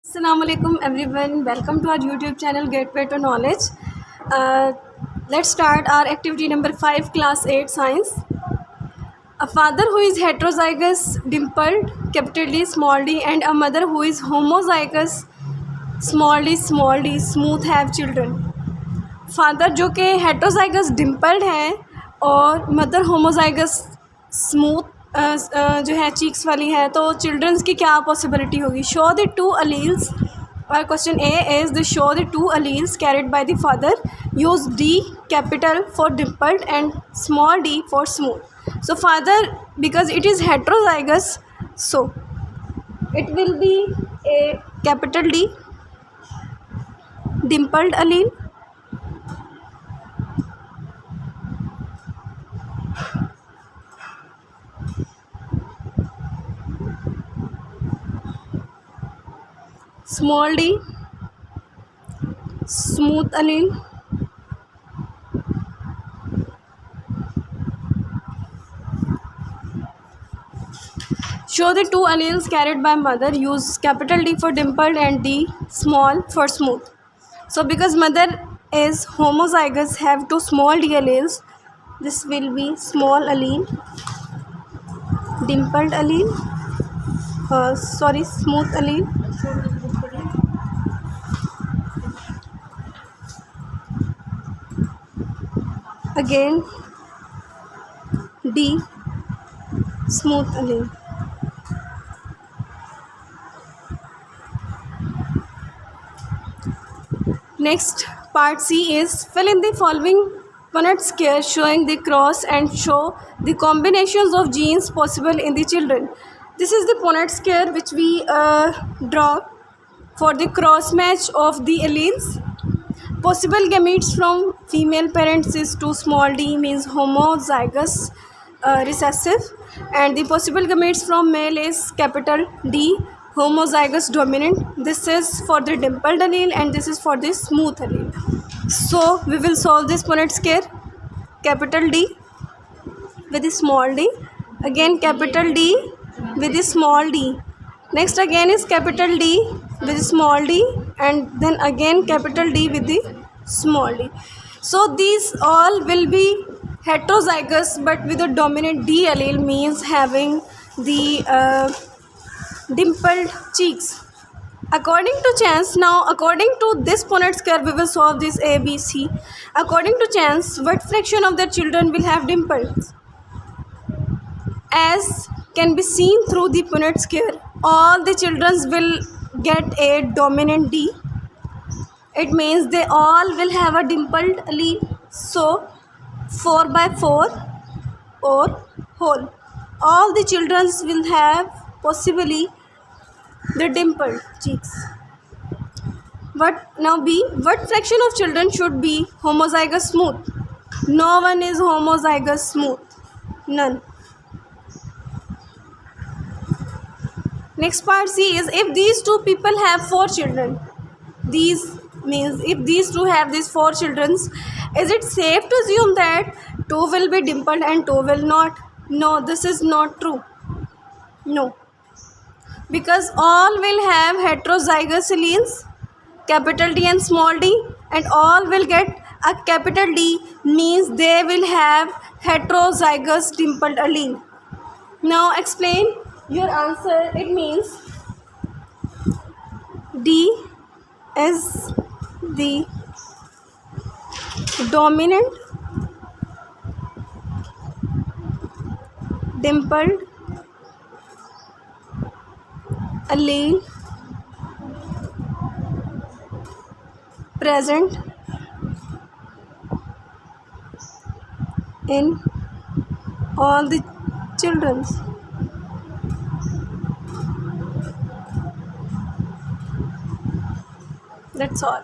Assalamualaikum everyone, welcome to our YouTube channel Gateway to Knowledge. Let's start our activity number 5, class 8 science. A father who is heterozygous dimpled capital D small d and a mother who is homozygous small d smooth have children. Father जो कि heterozygous डिम्पल्ड हैं और mother homozygous smooth जो है cheeks वाली है, तो children's की क्या पॉसिबिलिटी होगी. Show the two alleles. और question A is the show the two alleles carried by the father. Use D capital for dimpled and small D for smooth. So father, because it is heterozygous, so it will be a capital D dimpled allele. Small D smooth allele. Show the two alleles carried by mother. Use capital D for dimpled and D small for smooth. So because mother is homozygous, have two small d alleles, this will be small allele, dimpled allele, smooth allele. Again D smooth allele. Next, part C is fill in the following Punnett square showing the cross and show the combinations of genes possible in the children. This is the Punnett square which we draw for the cross match of the alleles. Possible gametes from female parents is 2 small d, means homozygous recessive, and the possible gametes from male is capital D homozygous dominant. This is for the dimpled allele and this is for the smooth allele. So we will solve this Punnett square. Capital D with the small d, again capital D with the small d, next again is capital D with small d, and then again capital D with the small d. So these all will be heterozygous but with a dominant D allele, means having the dimpled cheeks. According to chance, now according to this Punnett square we will solve this A, B, C. According to chance, what fraction of the children will have dimples? As can be seen through the Punnett square, all the children will get a dominant D. It means they all will have a dimpled allele. So 4 by 4 or whole, all the children will have possibly the dimpled cheeks. But now B, what fraction of children should be homozygous smooth? No one is homozygous smooth, none. Next part C is if these two people have 4 children. These means if these two have these 4 children, is it safe to assume that 2 will be dimpled and 2 will not? No, this is not true. No, because all will have heterozygous alleles, capital D and small d, and all will get a capital D, means they will have heterozygous dimpled allele. Now explain your answer. It means D is the dominant dimpled allele present in all the children. That's all.